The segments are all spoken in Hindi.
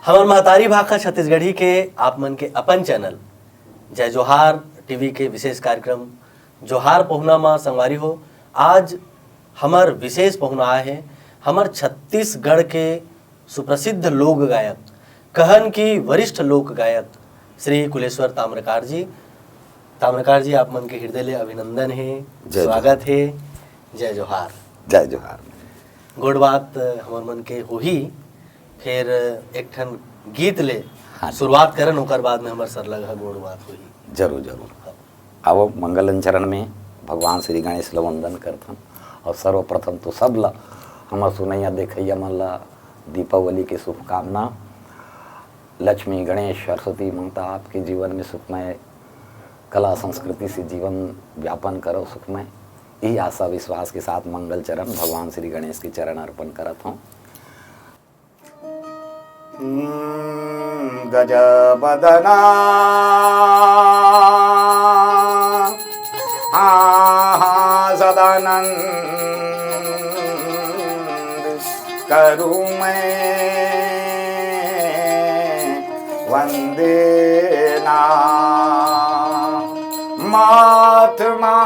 हमार महतारी भाखा छत्तीसगढ़ी के आप मन के अपन चैनल जय जोहार टीवी के विशेष कार्यक्रम जोहार पहुना माँ संगवारी हो। आज हमार विशेष पहुना आए हैं हमार छत्तीसगढ़ के सुप्रसिद्ध लोक गायक कहन की वरिष्ठ लोक गायक श्री कुलेश्वर ताम्रकार जी। ताम्रकार जी आप मन के हृदय ले अभिनंदन है, स्वागत है। जय जोहार। जय जोहार। गोड़ बात हमार मन के हो ही फिर एक ठन गीत ले शुरुआत करन ओकर बाद में हमार सर लगा गोड़ बात हुई। जरूर जरूर। अब मंगलन चरण में भगवान श्री गणेश ल वंदन करथन और सर्वप्रथम तो सब ला हमार सुनैया देखैया मन ला दीपावली के शुभकामना। लक्ष्मी गणेश सरस्वती माता आपके जीवन में सुखमय कला संस्कृति से जीवन व्यापन करो सुखमय। यही आशा विश्वास के साथ मंगल चरण भगवान श्री गणेश के चरण अर्पण करत हूँ। गजबदना सदानंद करूँ मैं वंदे ना महात्मा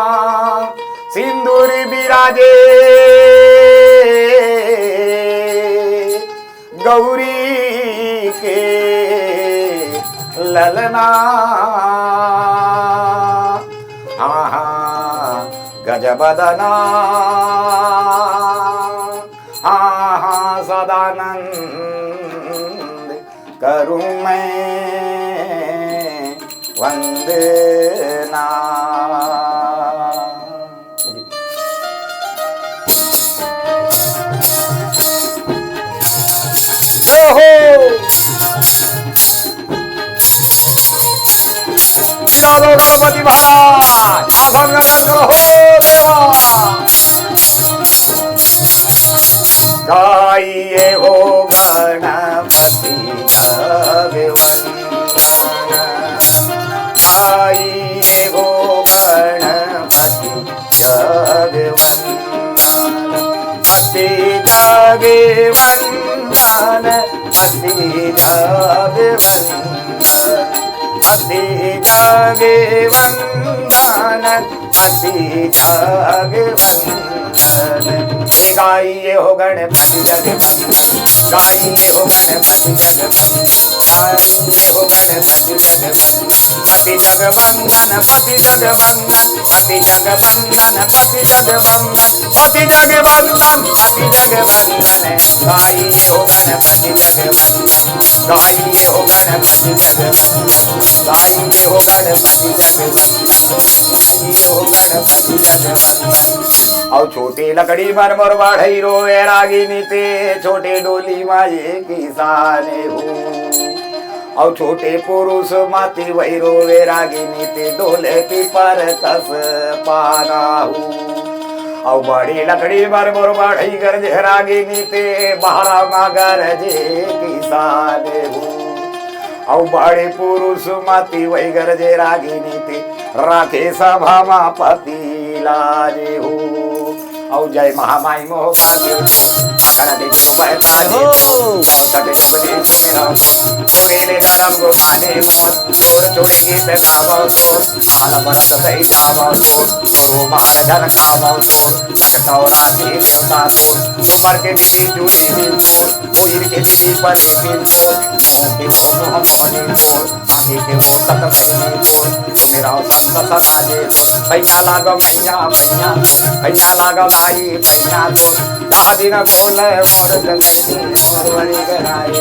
सिंदूर विराजे गौरी के ललना गजबदना सदानंद करूँ मैं वंदना। गणपति महाराज हो देवा गाइए हो गणपति जगवंदन गाइए हो गणपति जगवंदन पति जगवंदन पति जगवंदन पति जगवंदन पति जगवंदन गाइए हो गणपति जगवंदन गाइए हो गणपति जगवंदन गाइए हो गणपति जगवंदन पति जगवंदन पति जगवंदन पति जगवंदन पति जगवंदन पति जगवंदन पति जगवंदन गाइए हो गणपति जगवंदन गाइए हो गणपति जगवंदन गाइए हो गणपति जगवंदन गाइए हो गणपति जगवंदन। और छोटे लकड़ी पर मोर बढ़ई रोए रागिनी ते छोटे डोली माये किसाने हो और छोटे पुरुष माती वही रोवे रागिनी ते डोले की पर कस पाना हो और बड़ी लकड़ी पर मोर बढ़ई गरज रागिनी ते बाहरा मगर जे किसाने हो और बड़े पुरुष माती वही गरजे रागिनी ते राखे सभा मा पति लाजे हो और जय महामाई मोह भाग्य अखड़ा दे जो बहता हो सके जो दे मेरा छोड़े ले धर्म को माने मोर छोड़ छोड़े गीत गावो छोड़ माला बनत दई जावो छोड़ गुरु मार जन खावो छोड़ भगतौ राशि देवता छोड़ उमर के बिजी जूझी दिल छोड़ उइर के बिजी पले दिल छोड़ मुँह के वो मुँह मोहनी छोड़ आँखी के वो सत महीने छोड़ मेरा संत सताजे छोड़ भैया लागो मैया भैया भैया लागो लाई भैया छोड़ दादी न बोले मोर कलैनी मोर वरी कराए।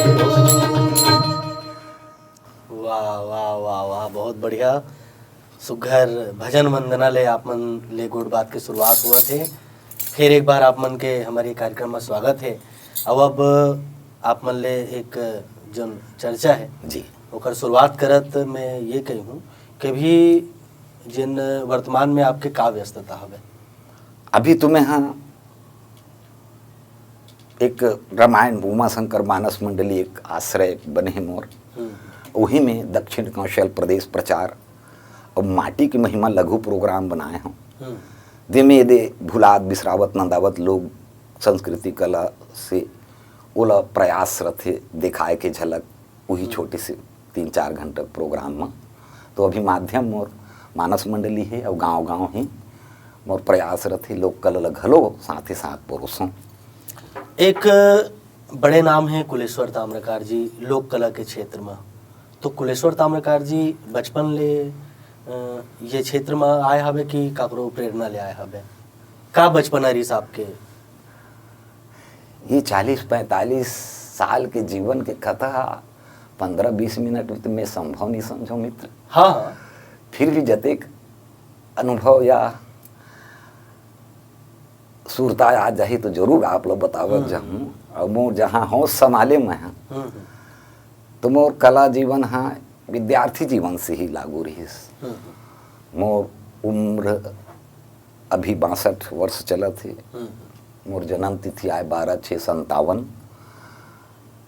वाह वाह वाह वाह, बहुत बढ़िया सुघर भजन वंदना ले आप मन ले गुड़ बात की शुरुआत हुआ थे। फिर एक बार आप मन के हमारे कार्यक्रम में स्वागत है। अब आप मन ले एक जो चर्चा है जी ओकर शुरुआत करत मैं ये कही हूँ कि भी जिन वर्तमान में आपके का व्यस्तता हवे अभी तुम्हें हाँ एक रामायण उमा शंकर मानस मंडली एक आश्रय बने मोर वही में दक्षिण कौशल प्रदेश प्रचार और माटी की महिमा लघु प्रोग्राम बनाए हों जिनमें दे भुलात बिसरावत नंदावत लोग संस्कृति कला से ओला प्रयासरत है दिखाए के झलक वही छोटे से 3-4 घंटे प्रोग्राम में। तो अभी माध्यम मोर मानस मंडली है और गांव गांव ही मोर प्रयास रथे लोक कला ल घलो साथ ही साथ परोसों। एक बड़े नाम है कुलेश्वर ताम्रकार जी लोक कला के क्षेत्र में। तो कुलेश्वर ताम्रकार जी बचपन ले ये क्षेत्र में आए हवे कि काकरो प्रेरणा ले आए हवे? का बचपन रहीस आपके? ये 40-45 साल के जीवन के कथा 15-20 मिनट में संभव नहीं समझो मित्र। हाँ हाँ। फिर भी जतेक अनुभव या सुरता आ जाही तो जरूर आप लोग बतावत जाऊँ। और मोर जहाँ हो संभाले में हाँ तो मोर कला जीवन हाँ विद्यार्थी जीवन से ही लागू रहीस। मोर उम्र अभी 62 वर्ष चलत है। मोर जन्म तिथि आए 12/6/57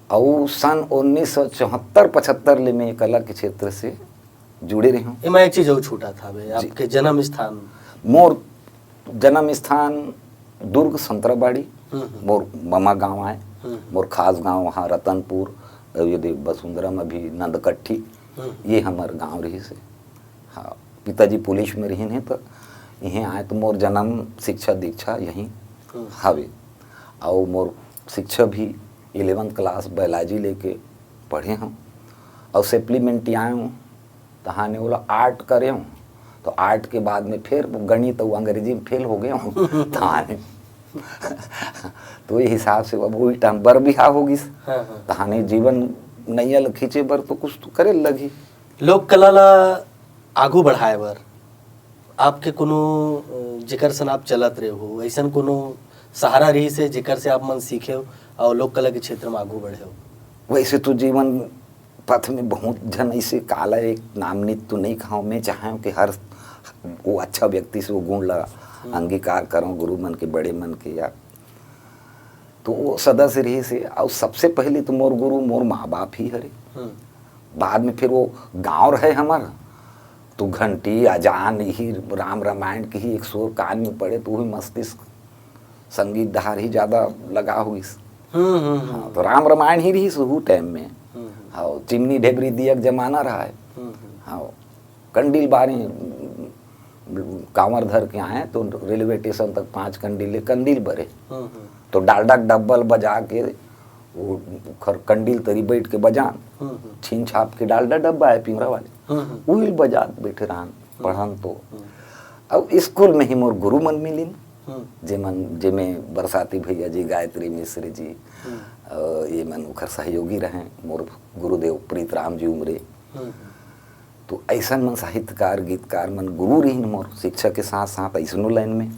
और सन 1974-75 ले मैं कला के क्षेत्र से जुड़े रही हूँ। मैं एक चीज और छूटा था बे, आपके जन्म स्थान? मोर जन्म स्थान दुर्ग संतराबाड़ी, मोर ममा गांव आए। मोर खास गांव वहाँ रतनपुर, यदि वसुंधरा में भी नंदकट्ठी, ये हमार गांव रही से। हाँ, पिताजी पुलिस में रही हैं तो यहीं आए। तो मोर जन्म शिक्षा दीक्षा यहीं हवे। और मोर शिक्षा भी 11th क्लास बायोलॉजी लेके पढ़े हूँ। और सप्लीमेंट आए हूँ तहाँ ने बोला आर्ट करे हूँ। तो आर्ट के बाद में फिर गणित और अंग्रेजी में फेल हो गए हूँ तहाँ ने। तो ये हिसाब से अब वही टाइम बर बिहा होगी तहाँ ने जीवन नैयल खींचे बर तो कुछ तो करे लगी। लोक कला ला आगू बढ़ाए बर आपके कोनो जिकर सन आप चलत रहे हो, ऐसा कोनो सहारा रही से जिकर से आप मन सीखे हो और लोक कला के क्षेत्र में आगू बढ़े हो? वैसे तो जीवन पथ में बहुत जन ऐसे काला एक नामनित तो नहीं खाऊं। मैं चाहूँ कि हर वो अच्छा व्यक्ति से वो गुण ला अंगीकार करूँ, गुरु मन के बड़े मन के या तो वो सदस्य रही से। और सबसे पहले तो मोर गुरु मोर माँ बाप ही हरे। बाद में फिर वो गांव रहे हमारा तो घंटी अजान ही राम रामायण की ही एक शोर कान में पड़े तो वही मस्तिष्क संगीत धार ही ज़्यादा लगा हुई। हाँ, तो राम रामायण ही रही सुहू टाइम में। हाँ, चिमनी ढेबरी दियक जमाना रहा है। हाँ, कंडील बारी कांवर धर के आए तो रेलवे स्टेशन तक 5 कंडील कंडील भरे। तो डालडा डब्बल बजा के वो कंडील तरी बैठ के बजान छीन छाप के डालडा डब्बा है पिंगरा वाले उल बजा बैठे रहन पढ़न। तो अब स्कूल में ही मोर गुरु मन मिलिन जे में बरसाती भैया जी, गायत्री मिश्र जी, ये मन उखर सहयोगी रहे। मोर गुरुदेव प्रीत राम जी उमरे। तो ऐसा मन साहित्यकार गीतकार मन गुरु रही मोर शिक्षा के साथ साथ ऐसनो लाइन में।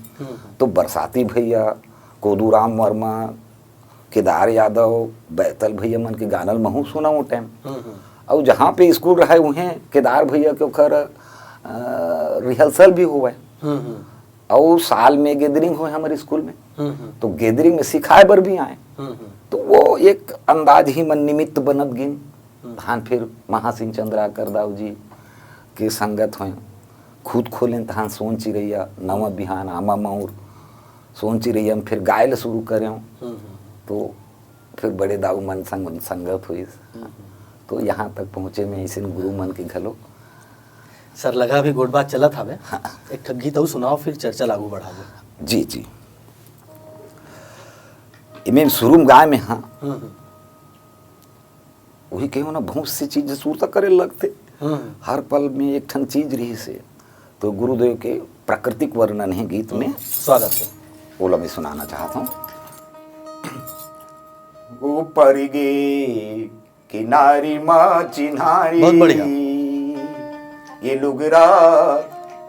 तो बरसाती भैया, कोदूराम वर्मा, केदार यादव, बैतल भैया मन के गानल महू सुना वो टाइम। और जहाँ पे स्कूल रहे उन्हें केदार भैया के उखर रिहर्सल भी हुआ है। और साल में गैदरिंग हुए हमारे स्कूल में। तो गैदरिंग में सिखाए बर भी आए। तो वो एक अंदाज ही मन निमित्त बनत गिन। धान फिर महासिंह चंद्रा करदाव जी के संगत हुए खुद खोलें तहां सोन चिरैया, नवा बिहान, आमा माउर, सोन चिरैया में फिर गायल शुरू करें। तो फिर बड़े दाऊ मन संग संगत हुई। तो यहाँ तक पहुँचे में ऐसे गुरु मन के घलो। सर लगा भी गोट बात चलत हवे। एक ठग गीत और सुनाओ फिर चर्चा लागू बढ़ाओ। जी जी, इमें शुरू में गाय में हाँ वही कहो ना बहुत सी चीज सूरता करे लगते। हर पल में एक ठन चीज रही से। तो गुरुदेव के प्राकृतिक वर्णन है गीत में। स्वागत है। ओला मैं सुनाना चाहता हूँ। ऊपर गे किनारी माँ चिन्हारी, बहुत बढ़िया। ये लुगरा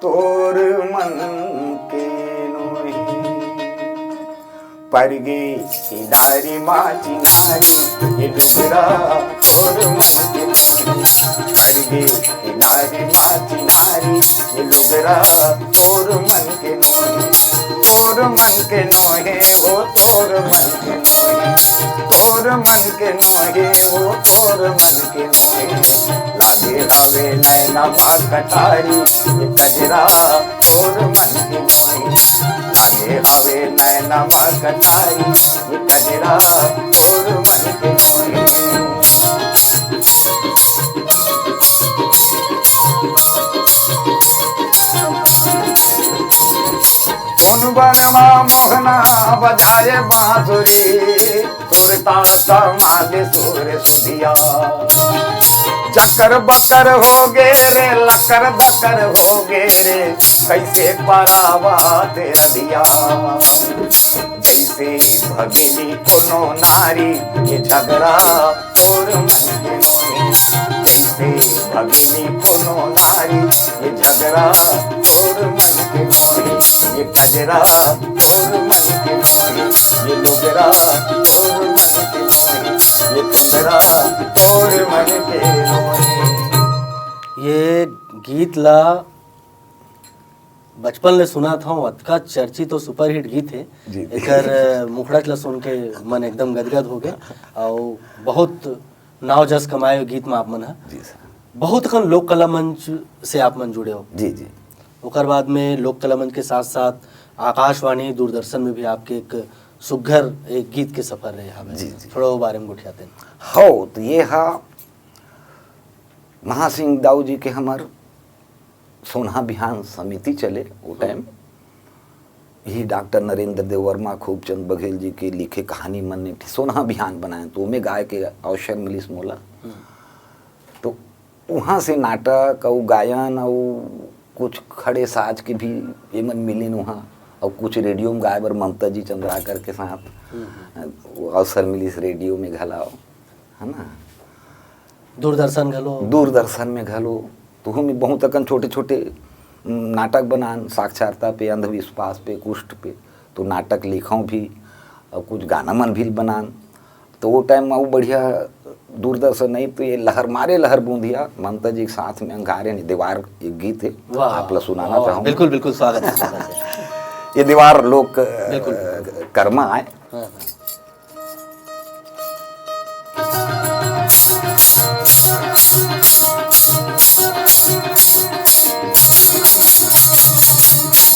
तोर मन के नोही। पर गे किनारी माँ चिन्हारी, ये लुगरा तोर मन के नोही। पर गे किनारी माँ चिन्हारी, ये लुगरा तोर मन के नोही। तोर मन के नोहे वो तोर मन के नोहे। तोर मन के नोहे वो तोर मन के नोहे। लागे हवे नैना बा कटारी, ये कजरा तोर मन के नोहे। लागे हवे नैना बा कटारी, ये कजरा तोर मन के नोहे। बजाए बांसुरी सुरताल तमाले सुर सुधिया चक्कर बकर हो गे रे लकर दकर हो गे रे कैसे परावा तेरा दिया जैसे भगिनी कोनो नारी ये झगड़ा और मन के नोई जैसे भगिनी कोनो नारी ये झगड़ा और मन के नोई ये गजरा और मन के नोई ये लुगरा और मन के नोई ये कंगरा और मन के नोई। ये गीत ला बचपन ले सुना था अतका चर्चित तो सुपरहिट गीत है जी। एकर मुखड़त ला सुन के मन एकदम गदगद हो गए और बहुत नाव जस कमाए हुए गीत में आप मन है जी सर बहुत कन लोक कला मंच से आप मन जुड़े हो जी जी ओकर बाद में लोक कला मंच के साथ साथ आकाशवाणी दूरदर्शन में भी आपके एक सुघर एक गीत के सफर रहे हमें जी, जी। थोड़ा वो बारे में गुठियाते हो तो ये हा महासिंह दाऊ जी के हमार सोना बिहान समिति चले वो टाइम यही डॉक्टर नरेंद्र देव वर्मा खूबचंद बघेल जी के लिखे कहानी मन ने सोना बिहान बनाए तो उमें गाय के अवसर मिलिस मोला तो वहाँ से नाटक और गायन और कुछ खड़े साज के भी एमन मिलिन वहाँ और कुछ रेडियो में गाय बर ममता जी चंद्राकर के साथ वो अवसर मिलिस रेडियो में घलाओ है ना दूरदर्शन घलो दूरदर्शन में घलो तो हम बहुत अकन छोटे छोटे नाटक बनान साक्षरता पे अंधविश्वास पे कुष्ठ पे तो नाटक लिखाऊं भी और कुछ गाना मन भी बनान तो वो टाइम में वो बढ़िया दूरदर्शन नहीं तो ये लहर मारे लहर बूंदिया ममता जी के साथ में अंगारे ने दीवार एक गीत है आप लोग सुनाना वाह, चाहूँगा बिल्कुल बिल्कुल स्वागत है ये दीवार लोक बिल्कुल। कर्मा आए हाँ,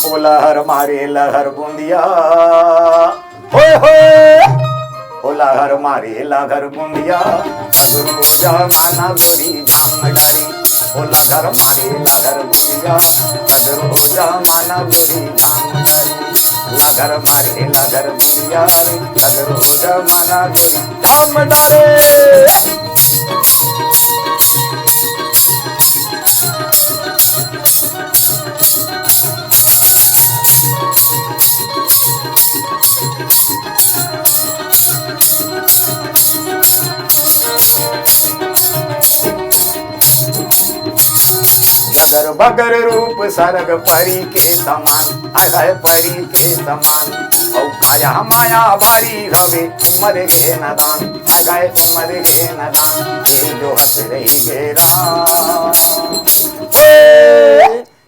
ओ लहर मारे लहर बूंदिया होए होए ओ लहर मारे लहर बूंदिया मधुर हो जा माना गोरी झाम डारी ओ लहर मारे लहर बूंदिया मधुर हो जा माना गोरी झाम डारी लहर मारे लहर बूंदिया मधुर हो जा माना गोरी झाम डारे। नगर बगर रूप सरग परी के समान अगय परी के समान औ काया माया भारी हवे उमर गे नदान अगय उमर गे नदान ये जो हंस रही गेरा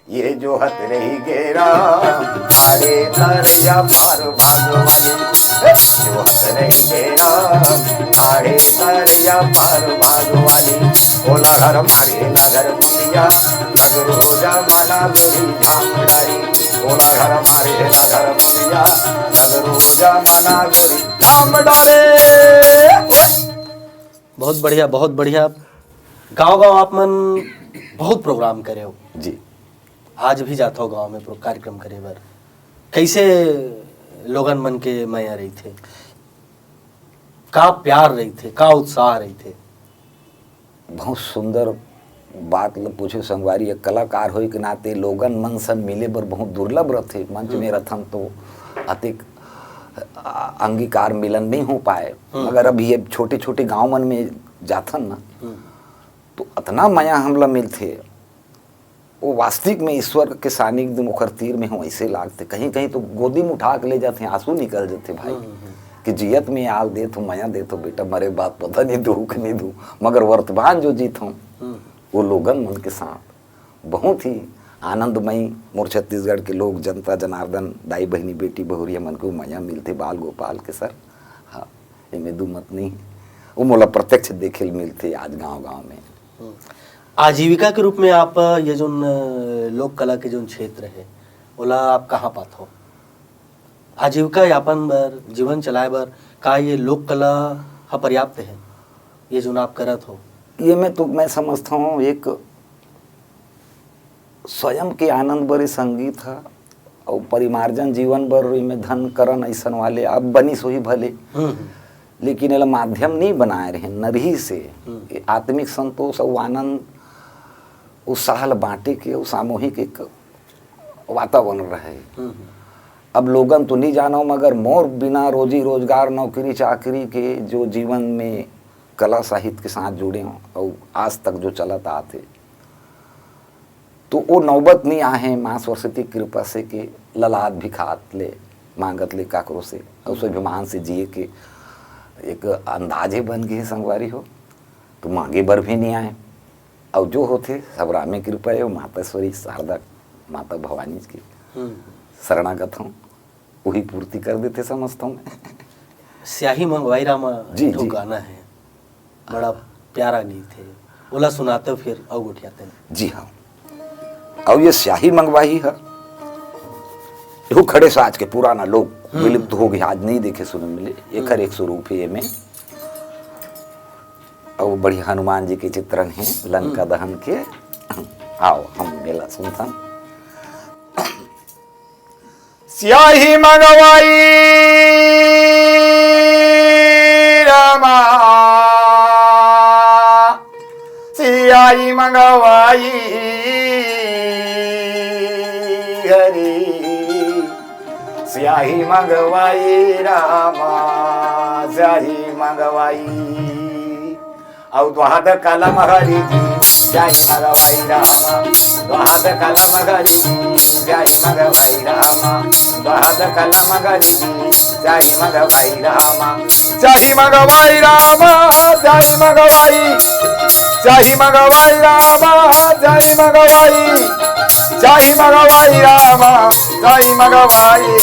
ये जो हंस रही गेरा अरे तरया पार भागवानी जो हंस रही गेरा अरे तरया पार भागवानी ओ लहर मारे लहर बुंदिया नगर हो जा माना गोरी झाम डारी ओ लहर मारे लहर बुंदिया नगर हो जा माना गोरी झाम डारे। बहुत बढ़िया गांव गांव आप मन बहुत प्रोग्राम करे हो जी आज भी जाता हो गांव में कार्यक्रम करे बर कैसे लोगन मन के माया रही थे का प्यार रही थे का उत्साह रही थे बहुत सुंदर बात ल पूछे संगवारी एक कलाकार होए के नाते लोगन मन सन मिले बर बहुत दुर्लभ रहते मंच में रथन तो अतिक अंगीकार मिलन नहीं हो पाए मगर अब ये छोटे छोटे गांव मन में जाथन ना तो इतना माया हमला मिलते वो वास्तविक में ईश्वर के सानिध्य मुखर तीर में हम ऐसे लागते कहीं कहीं तो गोदी में उठा के ले जाते आंसू निकल जाते भाई कि जियत में आल दे तो माया दे तो बेटा मरे बात पता नहीं दूँ कि नहीं दूँ मगर वर्तमान जो जीत हूँ वो लोगन मन के साथ बहुत ही आनंदमयी मोर छत्तीसगढ़ के लोग जनता जनार्दन दाई बहनी बेटी बहुरिया मन को माया मिलते बाल गोपाल के सर हाँ इनमें दू मत नहीं वो मोला प्रत्यक्ष देखे मिलते आज गांव गांव में आजीविका के रूप में आप ये जो लोक कला के जो क्षेत्र है ओला आप कहाँ पात हो आजीविका यापन बर जीवन चलाए बर का ये लोक कला हा पर्याप्त है ये जो आप करत हो ये मैं समझता हूँ एक स्वयं के आनंद भरे संगीत है और परिमार्जन जीवन बर में धन करन ऐसन वाले अब बनी सोही भले, लेकिन एला माध्यम नहीं बनाए रहे नरही से ये आत्मिक संतोष और आनंद उत्साह ल बांटे के और सामूहिक एक वातावरण रहे। अब लोगन तो नहीं जानो मगर मोर बिना रोजी रोजगार नौकरी चाकरी के जो जीवन में कला साहित्य के साथ जुड़े हों और आज तक जो चलता आते, तो वो नौबत नहीं आए माँ सरस्वती की कृपा से कि ललाट भी खात ले मांगत ले काकरों से और उस अभिमान से जिए के एक अंदाजे बन गए संगवारी हो, तो मांगे बर भी नहीं आए और जो होते सब रामे कृपा है माताश्वरी शारदा माता भवानी की शरणागत हूँ वही पूर्ति कर देते समझता हूँ मैं। स्याही मंगवाई रामा जी, जो जी। गाना है बड़ा प्यारा गीत है, बोला सुनाते हो फिर और उठियाते हैं। जी हाँ, और ये स्याही मंगवाई है यो खड़े साज के पुराना लोग विलुप्त हो गए, आज नहीं देखे सुने मिले, एक हर एक स्वरूप है ये में। और बढ़िया हनुमान जी के चित्रण है लंका दहन के। आओ हम मेला सुनता। स्याही मंगवाई रामा, स्याही मंगवाई हरी, स्याही मंगवाई रामा, स्याही मंगवाई और द्वाद कलम हरि जी स्याही मंगवाई रामा, द्वाद कलम हरि जी स्याही मंगवाई रामा, द्वाद कलम हरि जी स्याही मंगवाई रामा, स्याही मंगवाई रामा, स्याही मंगवाई, स्याही मंगवाई रामा, स्याही मंगवाई, स्याही मंगवाई रामा, स्याही मंगवाई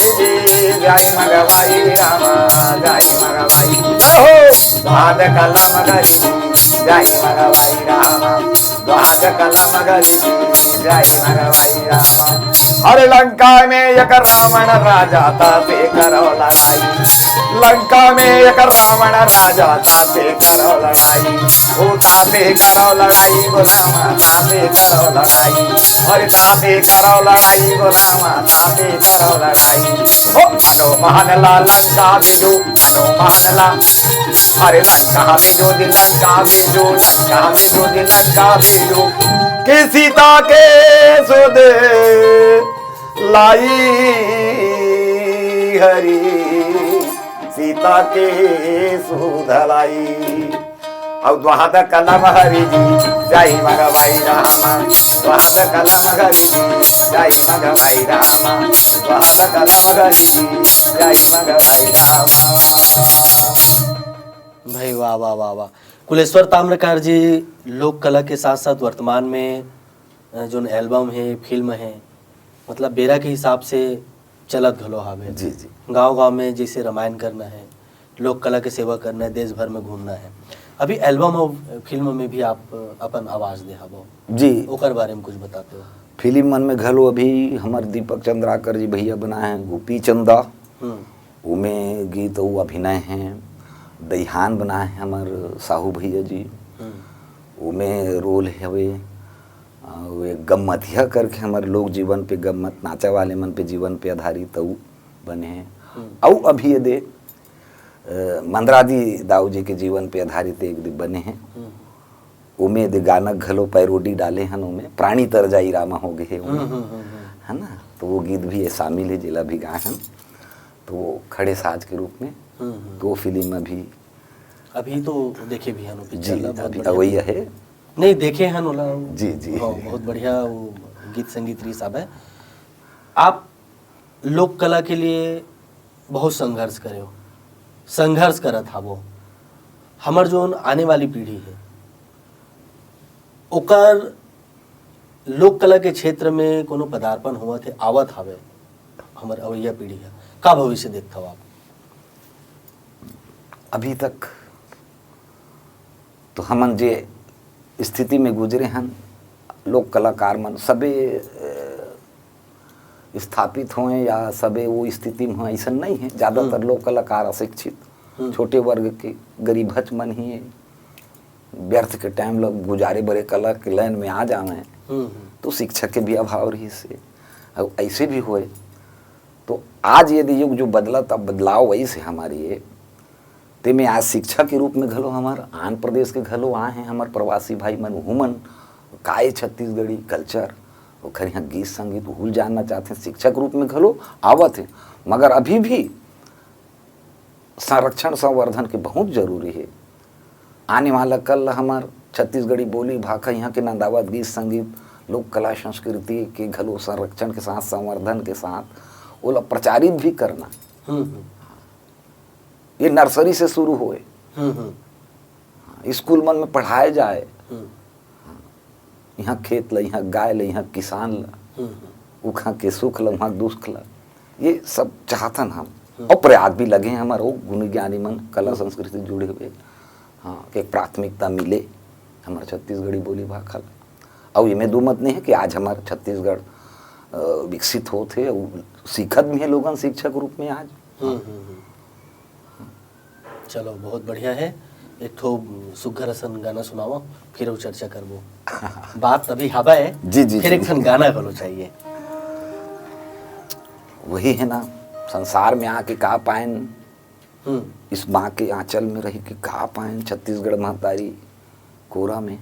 स्याही मंगवाई रामा, स्याही मंगवाई हो द्वाद कलम हरि जी स्याही मंगवाई रामा, द्वाद कलम हरि जी स्याही मंगवाई रामा। अरे लंका में एक रावण राजा था ते करो लड़ाई, लंका में एक रावण राजा था ते करो लड़ाई, ओ ताते करो लड़ाई गुलामा, ताते करो लड़ाई, अरे ताते करो लड़ाई गुलामा, ताते करो लड़ाई। ओ मनो महनला लंका बिजो, मनो महनला, अरे लंका बिजो दी लंका बिजो, लंका बिजो दी लंका बिजो, कि सीता के सुध लाई हरी, सीता के सुध लाई और द्वाद कलम हरि जी स्याही मंगवाई रामा, द्वाद कलम हरि जी स्याही मंगवाई रामा, द्वाद कलम हरि जी स्याही मंगवाई रामा। भाई वाह वाह वाह वाह। कुलेश्वर ताम्रकार जी लोक कला के साथ साथ वर्तमान में जो एल्बम है फिल्म है मतलब बेरा के हिसाब से चलत घलो हावे। जी जी गांव-गांव में जैसे रामायण करना है, लोक कला के सेवा करना है, देश भर में घूमना है। अभी एल्बम और फिल्म में भी आप अपन आवाज दे हबो जी, ओकर बारे में कुछ बताते हो। फिल्म मन में घलो अभी हमार दीपक चंद्राकर जी भैया बनाए हैं गोपी चंदा, उमें गीत और अभिनय हैं। दईहान बनाए हैं हमार साहू भैया जी, उमें रोल है वे वे गम्मतिया करके हमारे लोग जीवन पे गम्मत नाचा वाले मन पे जीवन पे आधारित ऊ बने हैं। और अभी ये दे मंदरादी दाऊ जी के जीवन पे आधारित एक दे बने हैं। उमें दे गाना घलो पैरोडी डाले हैं, उमें प्राणी तर जाई रामा हो गए है ना, तो वो गीत भी ये शामिल है जिला भी गाए हैं, तो वो खड़े साज के रूप में दो फिल्म अभी तो देखे भी हैं जी अभी वही है नहीं देखे हैं नोला जी जी बहुत बढ़िया वो गीत संगीत री साहब है। आप लोक कला के लिए बहुत संघर्ष करे हो, संघर्ष करा था वो हमार जो आने वाली पीढ़ी है ओकर लोक कला के क्षेत्र में कोनो पदार्पण हुआ थे आवत हवे हमार अवैया पीढ़ी है का भविष्य देखता हो आप। अभी तक तो हमन जे स्थिति में गुजरे हैं लोक कलाकार मन सबे स्थापित हुए या सबे वो स्थिति में हुए ऐसा नहीं है। ज़्यादातर लोक कलाकार अशिक्षित छोटे वर्ग के गरीबच मन ही है, व्यर्थ के टाइम लोग गुजारे बड़े कला के लाइन में आ जाए तो शिक्षा के भी अभाव रही से और ऐसे भी हुए तो आज यदि युग जो बदला तब बदलाव वही से हमारी ये ते में आज शिक्षा के रूप में घलो हमार आंध्र प्रदेश के घलो आए हैं हमार प्रवासी भाई मन हुमन काय छत्तीसगढ़ी कल्चर ओखर यहाँ गीत संगीत भूल जानना चाहते हैं शिक्षक रूप में घलो आवत है मगर अभी भी संरक्षण संवर्धन के बहुत जरूरी है। आने वाला कल हमार छत्तीसगढ़ी बोली भाषा यहाँ के नंदावत गीत संगीत लोक कला संस्कृति के घलो संरक्षण के साथ संवर्धन के साथ ओला प्रचारित भी करना ये नर्सरी से शुरू होए स्कूल मन में पढ़ाए जाए यहाँ खेत ला यहाँ गाय ला यहाँ किसान ला उखा के सुख ला वहाँ दुख ला ये सब चाहतन हम और प्रयास भी लगे हैं हमारे गुणी ज्ञानी मन कला संस्कृति से जुड़े हुए हाँ कि एक प्राथमिकता मिले हमारे छत्तीसगढ़ी बोली भाषा और इनमें दो मत नहीं है कि आज हमारे छत्तीसगढ़ विकसित होते सीखत भी है लोगन शिक्षक रूप में आज। चलो बहुत बढ़िया है। एक ठो सुघर असन गाना सुनाओ फिर वो चर्चा करबो। बात अभी हवा है जी जी फिर एक ठन गाना गलो चाहिए। वही है ना संसार में आके का पायन इस माँ के आंचल में रही कि का पायन छत्तीसगढ़ महतारी कोरा में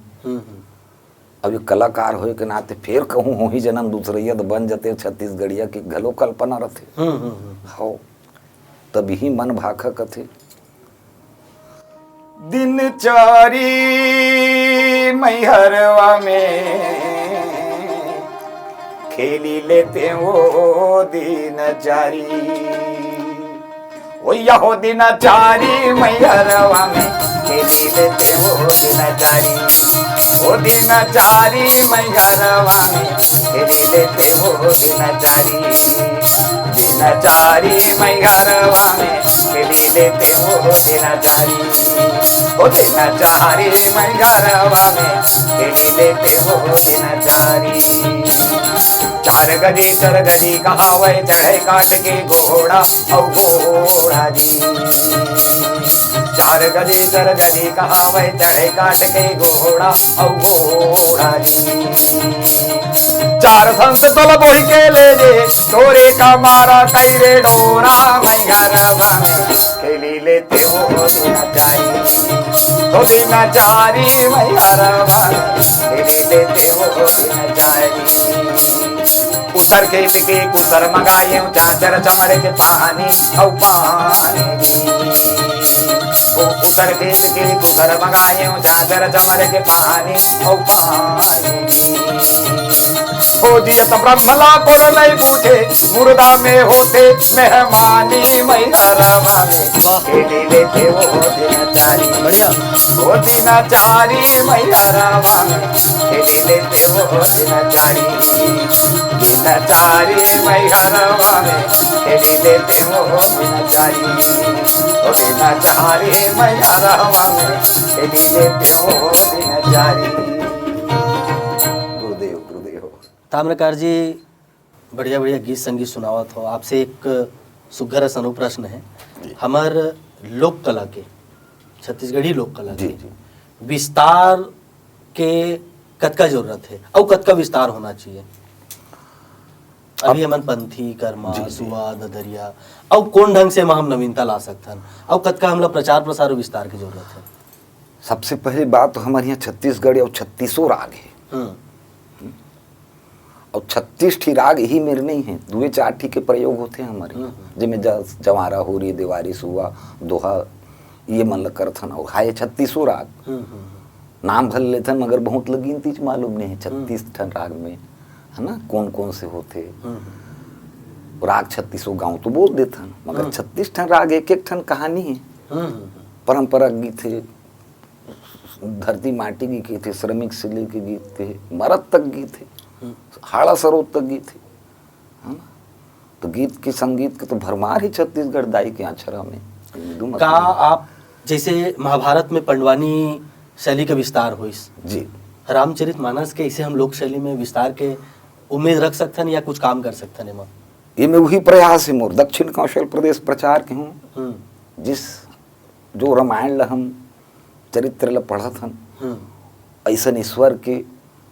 अब ये कलाकार होए के नाते फिर कहूँ हो ही जन्म दूसरिया बन जते छत्तीसगढ़िया की घलो कल्पना रथे हो तभी मन भाखा कथे दिनचारी मैहरवा में खेली लेते वो दिनचारी ओ यहो दिनचारी मैहरवा में खेली लेते वो दिनचारी ओ दिनचारी मैहरवा में खेली लेते वो दिनचारी दिनचारी मैहरवा में खेली लेते वो दिनचारी ओ दिनचारी मैहरवा में खेली लेते वो दिनचारी चार गजी कहावे चढ़े काट के घोड़ा औ घोड़ा जी चार गजी कहावे चढ़े काट के घोड़ा औ घोड़ा जी चार संत तोल बोही के ले जे तोरे का मारा तैरे डोरा मैहरवा में खेली लेते वो दिनचारी तो दिनचारी मैहरवा में खेली लेते वो दिनचारी उसर खेत के कुसर मंगाए चाचर चमर के पानी औ पानी उसर खेत के कुसर मंगाए चाचर चमर के पानी औ पानी हो जियत ब्रह्मला को नहीं पूछे मुर्दा में होते मेहमानी मैहरवा में खेली लेते वो दिनचारी बढ़िया वो दिनचारी मैहरवा में खेली लेते वो दिनचारी दिनचारी मैहरवा में खेली लेते वो दिनचारी ओ दिनचारी मैहरवा में खेली लेते वो दिनचारी। गुरुदेव गुरुदेव। ताम्रकार जी बढ़िया बढ़िया गीत संगीत सुनावत हो। आपसे एक सुघर असन प्रश्न है हमार लोक कला के छत्तीसगढ़ी लोक कला के विस्तार के कतका जरूरत है और कतका विस्तार होना चाहिए। अभी हमन पंथी कर्मा सुआ ददरिया और कौन ढंग से हम नवीनता ला सकथन और कतका हमला प्रचार प्रसार और विस्तार की जरूरत है। सबसे पहली बात तो हमारे यहाँ छत्तीसगढ़ और 36 राग है और 36 ठी राग ही मेरे नहीं है दुए 4 ठी के प्रयोग होते हैं हमारे जिनमें जवारा होरी देवारी सुआ दोहा ये मन लग करथन और हाय 36 राग नाम भल लेथन मगर बहुत लगिनती मालूम नहीं है 36 ठन राग में है ना कौन कौन से होते राग 36 गाँव तो बोल देथन मगर 36 ठन राग एक एक ठन कहानी है परंपरा गीत है धरती माटी की गीत है श्रमिक से लेके गीत है मरद तक गीत है हाड़ा सरोद तक गीत है ना तो गीत के संगीत के तो भरमार ही छत्तीसगढ़ दाई के आचरा में का आप जैसे महाभारत में पंडवानी शैली का विस्तार हो जी रामचरितमानस के इसे हम लोक शैली में विस्तार के उम्मीद रख सकथन या कुछ काम कर सकथन एमा ये में वही प्रयास है मोर दक्षिण कौशल प्रदेश प्रचार के हूँ जिस जो रामायण ला हम चरित्र ला पढ़त हन ऐसा ईश्वर के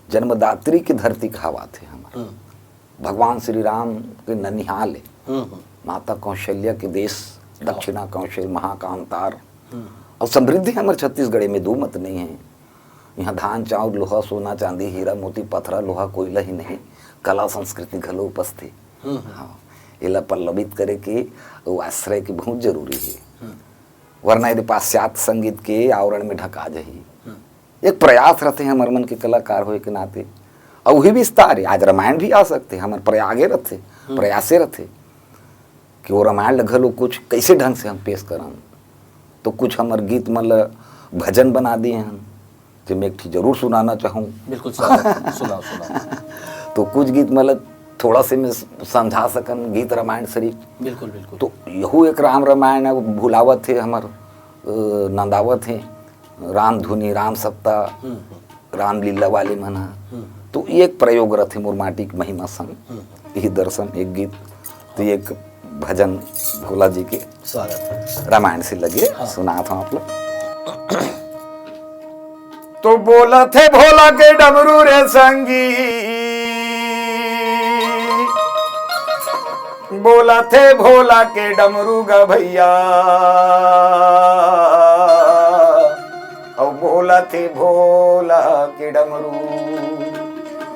जन्मदात्री की धरती खावा थे हमारे भगवान श्री राम के ननिहाल है माता कौशल्या के देश दक्षिणा कौशल महाकांतार और समृद्धि हमारे छत्तीसगढ़ में दो मत नहीं है। यहाँ धान चाउर लोहा सोना चांदी हीरा मोती पथरा लोहा कोयला ही नहीं, कला संस्कृति घलो उपस्थित। हाँ, इला पल्लवित करे के वो आश्रय की बहुत जरूरी है, वरना यदि पाश्चात्य संगीत के आवरण में ढका जाही। एक प्रयास रहते हैं हमारे मन के कलाकार होए के नाते, और वही विस्तार है। आज रामायण भी आ सकते हमारे प्रयागे रहते प्रयासे रहते कि वो रामायण लगल कुछ कैसे ढंग से हम पेश करम। तो कुछ हमार गीत मतलब भजन बना दिए हम, जो मैं एक ठीक जरूर सुनाना चाहूँ। बिल्कुल सुनाओ। तो कुछ गीत मतलब थोड़ा से मैं समझा सकन गीत रामायण शरीफ। बिल्कुल। तो यहू एक राम रामायण है, भुलावत है हमार नंदावत है, राम धुनी राम सप्ताह राम लीला वाले मना। तो ये एक प्रयोग रथे मोर माटी की महिमा संग यही दर्शन एक गीत। तो एक भजन भोला जी के स्वागत रामायण से लगे सुना था आप लोग। तो बोला थे भोला के डमरू रे संगी, बोला थे भोला के डमरू गा भैया, और बोला थे भोला के डमरू।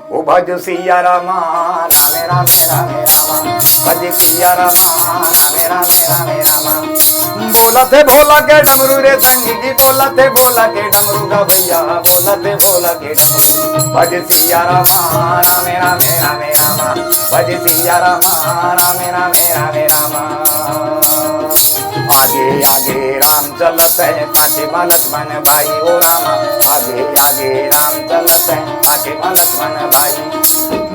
ओ भज सिया रामा रामे रामे रामे रामा, भज सिया रामा रामे रामे रामे रामा। बोला थे भोला के डमरू रे संगी जी, बोला थे भोला के डमरू गा भैया, बोला थे भोला के डमरू। भज सिया रामा रामे रामे रामे रामा, भज सिया रामा रामे रामे रामे रामा। आगे आगे राम चलत है पाछे लक्ष्मण भाई ओ रामा, आगे आगे राम चलत है पाछे लक्ष्मण भाई।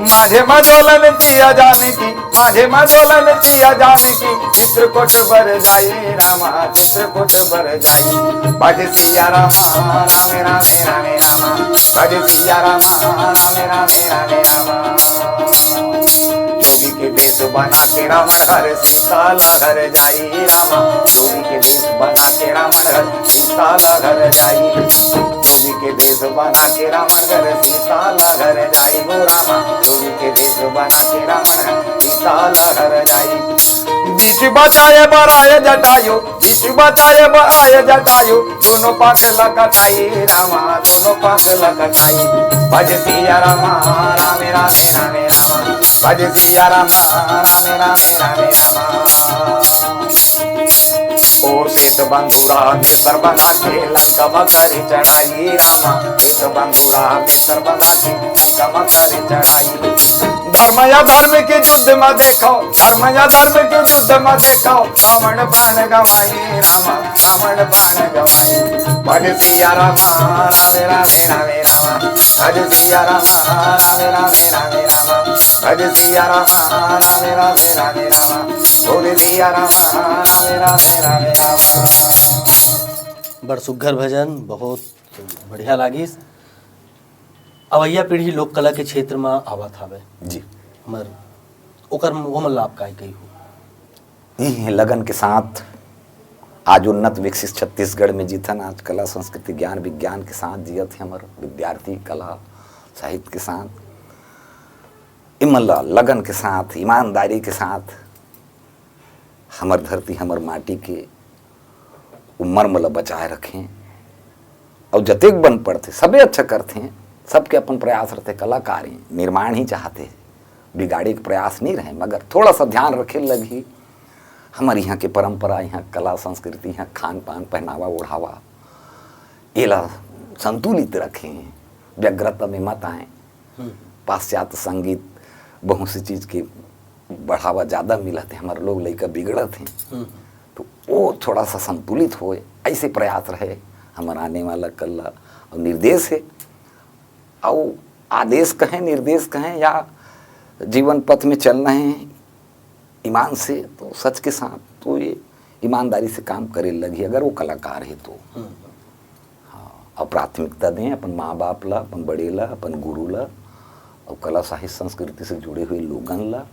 माझे मदोलन किया जाने की, माझे मदोलन किया जाने की, चित्रकूट बर जाए रामा, चित्रकूट बर जाए। भज सिया रामा रामे रामे रामे रामा, भज सिया रामा रामे रामे रामे रामा। जोगी के देश बना के रावण घर सीता ला घर जाई रामा, जोगी के देश बना के रावण घर सीता ला घर जाई। जोगी के देश बना के रावण घर सीता ला घर जाई गो रामा, जोगी के देश बना के रावण सीता ला घर जाई। बीच बचाए बराए जटायु, बीच बचाए बराए जटायु, दोनों पाख लकटाई रामा, दोनों पाख लकटाई। भज सिया रामा रामे रामे रामे रामा, भज सिया रामा रामे रामे रामे रामा। ओ सीत बंधुरा मित्र बना के लंका मकरी चढ़ाई रामा, सीत बंधुरा मित्र बना के लंका मकरी चढ़ाई। धर्म या धर्म के युद्ध में देखो, धर्म या धर्म के युद्ध में देखो, रावण प्राण गवाई रामा, रावण प्राण गवाई। भज सिया रामा रामे रामे रामे रामा, भज सिया रामा रामे रामे रामे रामा, भज सिया रामा रामे रामे रामे रामा, बोल सिया रामा रामे रामे रामे रामा। बड़ सुघर भजन, बहुत बढ़िया लागिस। अवैया पीढ़ी लोक कला के क्षेत्र में आवत हवे जी, मर ओकर वो मन लाभ का कही हो यही लगन के साथ आज उन्नत विकसित छत्तीसगढ़ में जीथन आज कला संस्कृति ज्ञान विज्ञान के साथ जियत है हमारे विद्यार्थी कला साहित्य के साथ। इमल्ला लगन के साथ ईमानदारी के साथ हमर धरती हमर माटी के मर्मला बचाए रखें। और जतेक बन पड़ते सबे अच्छा करते हैं, सबके अपन प्रयास रहते, कलाकार हैं निर्माण ही चाहते हैं, बिगाड़े के प्रयास नहीं रहे, मगर थोड़ा सा ध्यान रखे लगी हमारे यहाँ के परंपरा, यहाँ कला संस्कृति, यहाँ खान पान पहनावा ओढ़ावा एला संतुलित रखें, व्यग्रता में मत आए। पाश्चात्य संगीत बहुत सी चीज़ के बढ़ावा ज़्यादा मिला थे, हमारे लोग लड़का बिगड़त हैं, तो वो थोड़ा सा संतुलित होए ऐसे प्रयास रहे हमारा आने वाला कला। और निर्देश है और आदेश कहें निर्देश कहें या जीवन पथ में चलना है ईमान से, तो सच के साथ तो ये ईमानदारी से काम करे लगी अगर वो कलाकार है तो। हाँ, और प्राथमिकता दें अपन माँ बाप ला, अपन बड़े ला, अपन गुरु ला, और कला साहित्य संस्कृति से जुड़े हुए लोगन ला,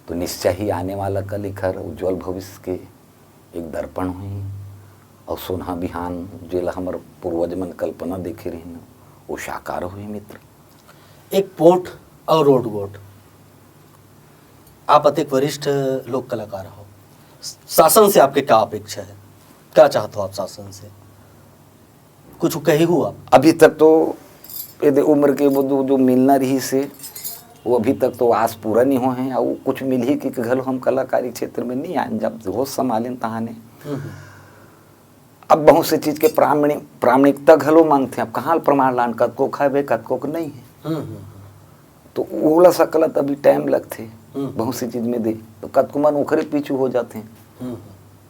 तो निश्चय ही आने वाला कल एक उज्जवल भविष्य के एक दर्पण हुई और सोना बिहान जेला हमार पूर्वज मन कल्पना देखे रही वो साकार हुई मित्र। एक पोट और रोड गोट आप अधिक वरिष्ठ लोक कलाकार हो, शासन से आपके क्या अपेक्षा है, क्या चाहते हो आप शासन से, कुछ कही हो आप? अभी तक तो यदि उम्र के वो जो मिलना रही से वो अभी तक तो आस पूरा नहीं हुए हैं, और कुछ मिल ही कि घल हम कलाकारी क्षेत्र में नहीं आए, जब होश संभालें तहाने अब बहुत से चीज के प्रामाणिकता घलो मांगते हैं। अब कहाँ प्रमाण लान कतको खाए कतको को नहीं है, तो ओला सकल अभी टाइम लगते बहुत सी चीज में दे, तो कतको मन उखरे पीछू हो जाते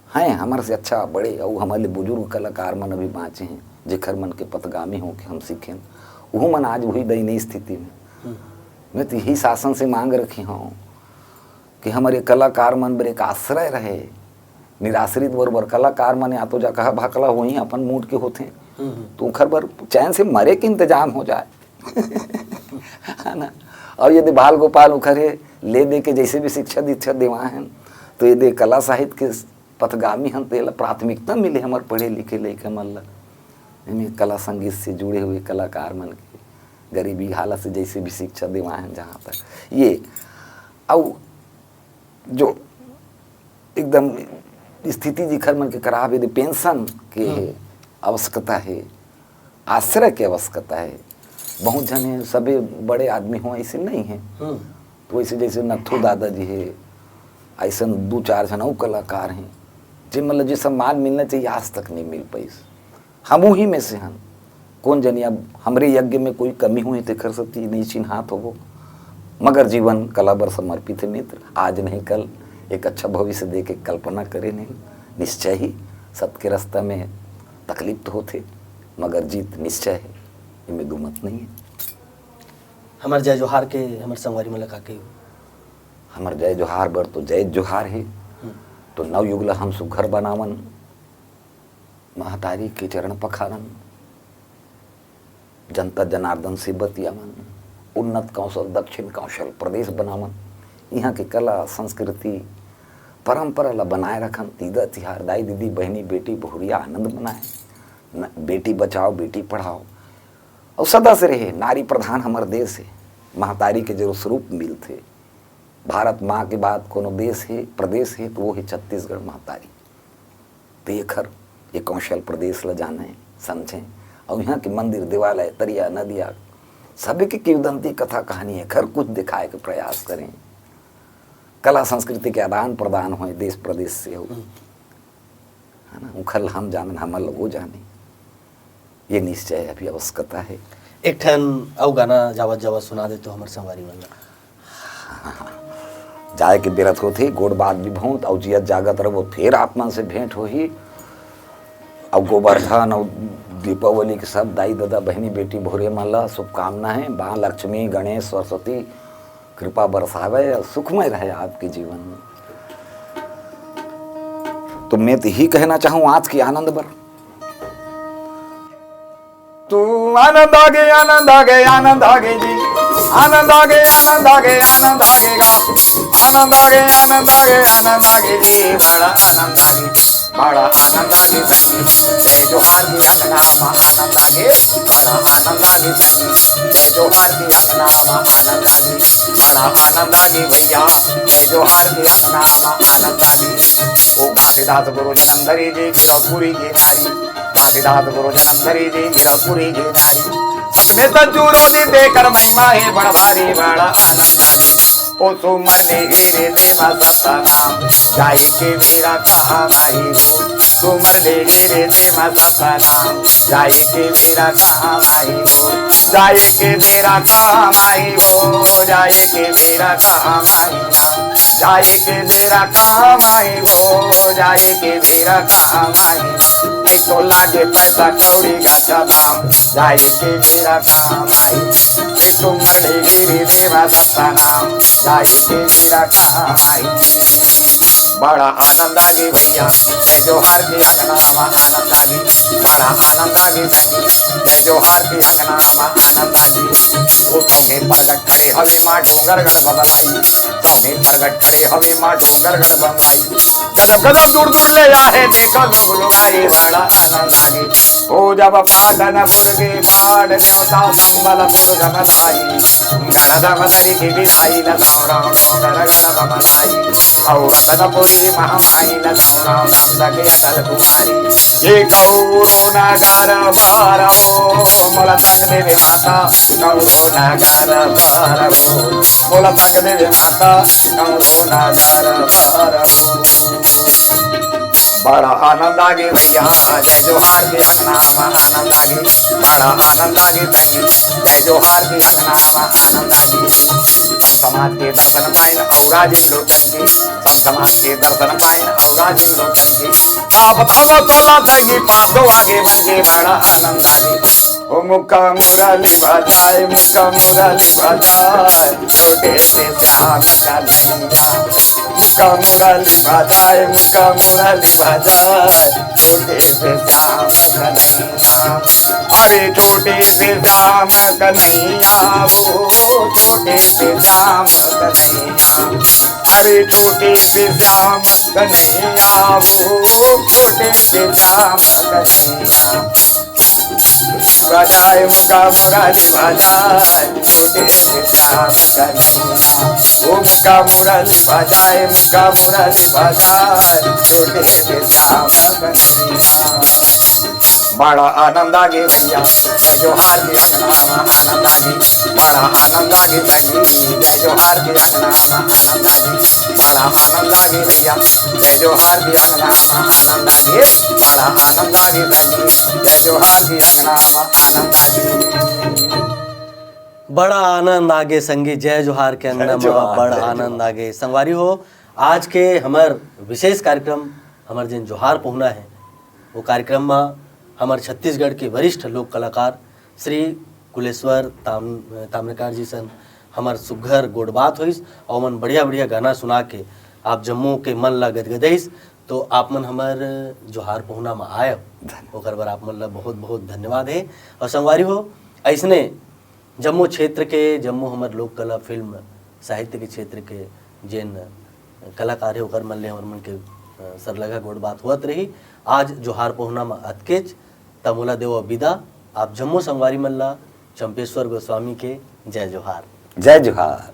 हैं हमारे से अच्छा बड़े और हमारे बुजुर्ग कलाकार मन अभी बाँचे हैं जेखर मन के पथगामी हो के हम सीखें, वो मन आज वही दयनीय स्थिति में। मैं तो यही शासन से मांग रखी हूँ कि हमारे कलाकार मन बर एक आश्रय रहे, निराश्रित बरबर कलाकार मन या तो जा कहा भाकला वही अपन मूड के होते तो खर बर चैन से मरे के इंतजाम हो जाए है ना। और यदि बाल गोपाल उखरे ले दे के जैसे भी शिक्षा दीक्षा देवा हैं, तो यदि कला साहित्य के पथगामी हम तो प्राथमिकता मिले हमारे पढ़े लिखे लेके मन इनमें कला संगीत से जुड़े हुए कलाकार मन के गरीबी हालत से जैसे भी शिक्षा देवा हैं जहाँ तक ये और जो एकदम स्थिति जिखर मन के खराब यदि पेंशन के आवश्यकता है, आश्रय की आवश्यकता है। बहुत जन है सभी बड़े आदमी हो ऐसे नहीं है, तो वैसे जैसे नथु दादाजी है ऐसा 2-4 जन और कलाकार हैं जो मतलब जो सम्मान मिलना चाहिए आज तक नहीं मिल पाई। हम ही में से हम कौन जनी अब हमरे यज्ञ में कोई कमी हुई तो कर सकती नहीं चिन्हात हो, मगर जीवन कला पर समर्पित है मित्र, आज नहीं कल एक अच्छा भविष्य दे के कल्पना करे नहीं, निश्चय ही सत्य के रास्ता में तकलीफ तो होते मगर जीत निश्चय है, इनमें दुमत नहीं है। हमारे जय जोहार के हमारे संगवारी में लगा के हमारे जय जोहार बर तो जय जोहार है, तो नव युगला हम सुघर बनावन महतारी के चरण पखारन, जनता जनार्दन से बतियावन, उन्नत कौशल दक्षिण कौशल प्रदेश बनावन, यहाँ की कला संस्कृति परंपरा ला बनाए रखन, तीदा तिहार दाई दीदी बहनी बेटी बहुरिया आनंद बनाए, बेटी बचाओ बेटी पढ़ाओ और सदा से रहे नारी प्रधान हमारे देश है। महतारी के जो स्वरूप मिलते भारत माँ के बाद कोनो देश है प्रदेश है तो वो है छत्तीसगढ़ महतारी, तो ये खर ये कौशल प्रदेश ला जाने समझें, और यहाँ के मंदिर देवालय तरिया नदिया सभी की किंवदंती कथा कहानी है, खर कुछ दिखाए के प्रयास करें, कला संस्कृति के आदान प्रदान हो देश प्रदेश से हो, है ना। उखल हम जाने हम लोगो जाने ये निश्चय अभी आवश्यकता है। एक ठन औ गाना जावत जावत सुना दे तो हमारे संगवारी में जाए के बेरत होते गोड़ बात भी बहुत और जियत जागत रहो फिर आत्मा से भेंट हो ही, और गोवर्धन और दीपावली के सब दाई दादा बहनी बेटी भोरे मल्ला शुभकामनाएं, माँ लक्ष्मी गणेश सरस्वती कृपा बरसावे और सुखमय रहे आपके जीवन में। तो मैं तो ही कहना चाहूँ आज की आनंद बर तू आनंद आगे आनंद आगे आनंद आगे जी, आनंद आगे आनंद आगे आनंद आगेगा, आनंद आगे आनंद आगे आनंद आगे जी, बड़ा आनंद आगे बड़ा आनंद आगे बहनी जय जोहार की अंगनामा आनंद आगे, बड़ा आनंद आगे बहनी जय जोहार की अंगनामा आनंद आगे, बड़ा आनंद आगे भैया जय जोहार की अंगनामा आनंद आगे। ओ घासीदास गुरु जनंदरी जी गिरपुरी की नारी, घासीदास गुरु जनंदरी जी गिरपुरी की नारी, में तंजूरो दी देकर महिमा है बड़ भारी बड़ा आनंद आगे। ओ सुमन गिरे देवा सत्ता नाम जाई के मेरा कहा माही हो, सुमन गिरे देवा सत्ता नाम जाई के मेरा कहा माही हो, जाई के मेरा कहा माही हो, जाई के मेरा कहा माही नाम, जाई के मेरा कहा माही हो, जाई के मेरा कहा माही, एक तो लागे पैसा कौड़ी गाछा दाम जाई के मेरा काम आई, एक तो मरे गिरी देवा सत्ता नाम जाई के मेरा काम आई। बड़ा आनंद आगे भैया जय जोहार की अंगनामा आनंद आगे, बड़ा आनंद आगे बहनी जय जोहार की अंगनामा आनंद आगे। वो सौने प्रगट करे हवे माँ डूंगर गढ़ बदलाई, सौने प्रगट करे हवे माँ डूंगर गढ़ बदलाई, गजब गजब दूर दूर ले आए देखा लोग लुगाई, बड़ा आनंद आगे ओ जब पाटनपुर के पाट न्योता संबलपुर धमलाई गणधम धरि की विधाई लताओ राम गण गण बमलाई औ रतनपुरी महामाई लताओ राम नंद के अटल कुमारी ये कौरो नगर भरवो मोल संग देवी माता कौरो नगर भरवो मोल संग देवी माता कौरो नगर भरवो बड़ा आनंद आगे भैया जय जोहार के अंगना आनंद आगे बड़ा आनंद आगे तंगी जय जोहार के अंगना आनंद आगे समाज के दर्शन पाइन औरा जिन लोटन के समाज के दर्शन पाइन औरा जिन लोटन के ताप ताप तोला तंगी पासो आगे बढ़ के बड़ा आनंद आगे ओ मुक्का मुरली बजाए मुक्का मुरली बजाए छोटे से श्याम का नैया मुक्का मुरली बजाए मुक्का मुरली बजाए छोटे से श्याम कन्हैया अरे छोटे से श्याम कन्हैया वो छोटे से श्याम कन्हैया अरे छोटे से श्याम कन्हैया वो छोटे से श्याम कन्हैया बजाए मुक्का मुरली बजाए छोटे से श्याम कन्हैया ओ मुक्का मुरली बजाए मुक्का मुरली बजाए छोटे से श्याम कन्हैया बड़ा आनंद आगे भैया जय जोहार के अंगना आनंद आगे बड़ा आनंद आगे तंगी जय जोहार के अंगना आनंद आगे बड़ा आनंद आगे भैया जय जोहार के अंगना आनंद आगे बड़ा आनंद आगे तंगी जय जोहार के अंगना आनंद आगे बड़ा आनंद आगे संगी जय जोहार के अंगना में बड़ा आनंद आगे संगवारी हो। आज के हमार विशेष कार्यक्रम हमार जिन जोहार पहुना है वो कार्यक्रम में हमार छत्तीसगढ़ के वरिष्ठ लोक कलाकार श्री कुलेश्वर ताम्रकार जी सन हमार सुघर गोड़बात होइस और मन बढ़िया बढ़िया गाना सुना के आप जम्मू के मन ला गदगदइस तो आप मन हमार जोहार पहुना में आए ओकर बर आप मन ला बहुत बहुत धन्यवाद है। और संगवारी हो ऐसने जम्मू क्षेत्र के जम्मू हमार लोक कला फिल्म साहित्य के क्षेत्र के जिन कलाकार है ओकर मन ले हमर मन के सरलगा गोड़ बात हुआ रही। आज जोहार पहुना में अतकेच तमुला देव विदा आप जम्मू संगवारी मल्ला चंपेश्वर गोस्वामी के जय जोहार। जय जोहार।